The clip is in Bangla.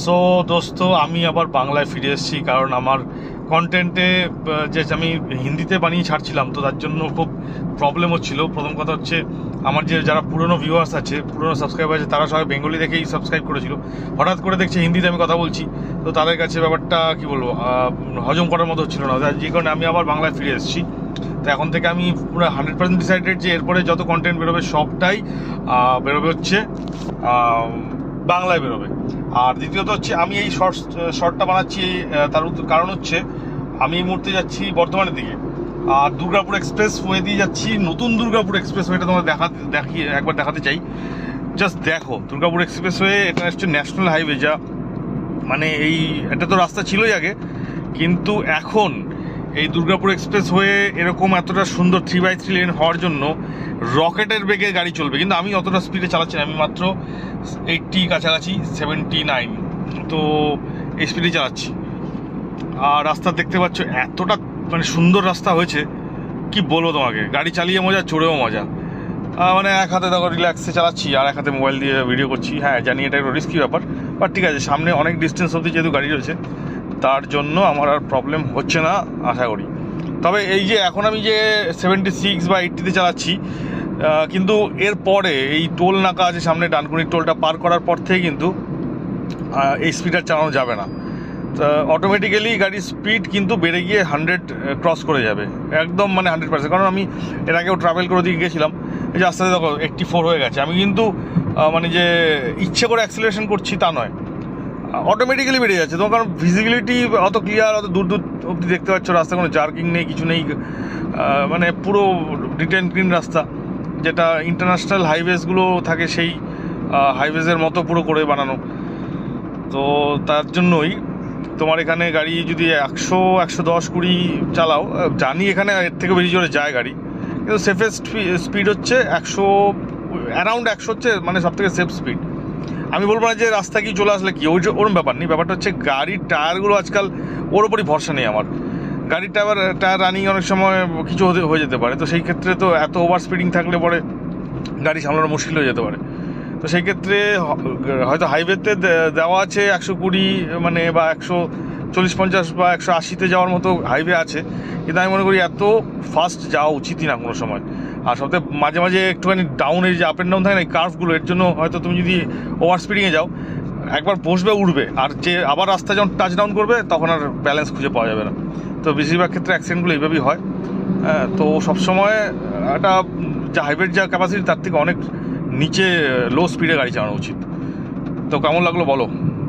সো দোস্ত, আমি আবার বাংলায় ফিরে এসেছি, কারণ আমার কন্টেন্টে যে আমি হিন্দিতে বানিয়ে ছাড়ছিলাম, তো তার জন্য খুব প্রবলেম হচ্ছিল। প্রথম কথা হচ্ছে, আমার যে যারা পুরনো ভিউয়ার্স আছে, পুরনো সাবস্ক্রাইবার আছে, তারা সবাই বেঙ্গলি দেখেই সাবস্ক্রাইব করেছিল। হঠাৎ করে দেখছে হিন্দিতে আমি কথা বলছি, তো তাদের কাছে ব্যাপারটা কী বলবো, হজম করার মতো হচ্ছিল না। যে কারণে আমি আবার বাংলায় ফিরে এসেছি। তো এখন থেকে আমি পুরো 100% ডিসাইডেড যে এরপরে যত কন্টেন্ট বেরোবে সবটাই বেরোবে হচ্ছে বাংলায় বেরোবে। আর দ্বিতীয়ত হচ্ছে, আমি এই শর্টটা বানাচ্ছি তার কারণ হচ্ছে, আমি এই মুহূর্তে যাচ্ছি বর্ধমানের দিকে, আর দুর্গাপুর এক্সপ্রেস ওয়ে দিয়ে যাচ্ছি। নতুন দুর্গাপুর এক্সপ্রেস ওয়েটা তোমার একবার দেখাতে চাই। জাস্ট দেখো, দুর্গাপুর এক্সপ্রেস ওয়ে, এটা হচ্ছে ন্যাশনাল হাইওয়ে, যা মানে এটা তো রাস্তা ছিলই আগে, কিন্তু এখন এই দুর্গাপুর এক্সপ্রেস হয়ে এরকম এতটা সুন্দর 3x3 লেন হওয়ার জন্য রকেটের বেগে গাড়ি চলবে। কিন্তু আমি অতটা স্পিডে চালাচ্ছি না, আমি মাত্র 80 কাছাকাছি, 79, তো এই স্পিডে চালাচ্ছি। আর রাস্তা দেখতে পাচ্ছ, এতটা মানে সুন্দর রাস্তা হয়েছে, কি বলবো তোমাকে। গাড়ি চালিয়ে মজা, চড়েও মজা। মানে এক হাতে দেখো রিল্যাক্সে চালাচ্ছি, আর এক হাতে মোবাইল দিয়ে ভিডিও করছি। হ্যাঁ জানি এটা একটু রিস্কি ব্যাপার, বাট ঠিক আছে, সামনে অনেক ডিস্টেন্স অবধি যেহেতু গাড়ি রয়েছে, তার জন্য আমার আর প্রবলেম হচ্ছে না আশা করি। তবে এই যে এখন আমি যে 76 বা 80-তে চালাচ্ছি, কিন্তু এর পরে এই টোল নাকা আছে সামনে, ডানকুনির টোলটা পার করার পর থেকে কিন্তু এই স্পিড আর চালানো যাবে না। তা অটোমেটিক্যালি গাড়ির স্পিড কিন্তু বেড়ে গিয়ে 100 ক্রস করে যাবে, একদম মানে 100%। কারণ আমি এর আগেও ট্রাভেল করে দিয়ে গেছিলাম, এই যে আস্তে আস্তে দেখো 84 হয়ে গেছে। আমি কিন্তু মানে যে ইচ্ছে করে অ্যাক্সিলারেশন করছি তা নয়, অটোমেটিক্যালি বেড়ে যাচ্ছে। তোমার কারণ ভিজিবিলিটি অত ক্লিয়ার, অত দূর দূর অবধি দেখতে পাচ্ছ, রাস্তা কোনো জার্কিং নেই, কিছু নেই, মানে পুরো ডিটেন ক্লিন রাস্তা, যেটা ইন্টারন্যাশনাল হাইওয়েজগুলো থাকে সেই হাইওয়েজের মতো পুরো করে বানানো। তো তার জন্যই তোমার এখানে গাড়ি যদি 100, 110, 20 চালাও, জানি এখানে এর থেকে বেশি জোরে যায় গাড়ি, কিন্তু সেফেস্ট স্পিড হচ্ছে 100, অ্যারাউন্ড 100 হচ্ছে মানে সব থেকে সেফ স্পিড। আমি বলবো না যে রাস্তা কি চলে আসলে কি, ওরকম ব্যাপার নেই। ব্যাপারটা হচ্ছে গাড়ির টায়ারগুলো আজকাল, ওর ওপরই ভরসা নেই আমার। গাড়ির টায়ার রানিং অনেক সময় কিছু হয়ে যেতে পারে, তো সেই ক্ষেত্রে তো এত ওভার স্পিডিং থাকলে পরে গাড়ি সামলানো মুশকিল হয়ে যেতে পারে। তো সেই ক্ষেত্রে হয়তো হাইওয়েতে দেওয়া আছে 120 মানে বা 140-50 বা 180-তে যাওয়ার মতো হাইওয়ে আছে, কিন্তু আমি মনে করি এত ফাস্ট যাওয়া উচিতই না কোনো সময়। আর সবথেকে মাঝে মাঝে একটুখানি ডাউনের যে আপ অ্যান্ড ডাউন থাকে না, এই কার্ভগুলো, এর জন্য হয়তো তুমি যদি ওভার স্পিডিংয়ে যাও, একবার বসবে উঠবে, আর যে আবার রাস্তা যখন টাচ ডাউন করবে তখন আর ব্যালেন্স খুঁজে পাওয়া যাবে না। তো বেশিরভাগ ক্ষেত্রে অ্যাক্সিডেন্টগুলো এইভাবেই হয়। তো সবসময় একটা যে হাইওয়ের যা ক্যাপাসিটি, তার থেকে অনেক নিচে লো স্পিডে গাড়ি চালানো উচিত। তো কেমন লাগলো বলো।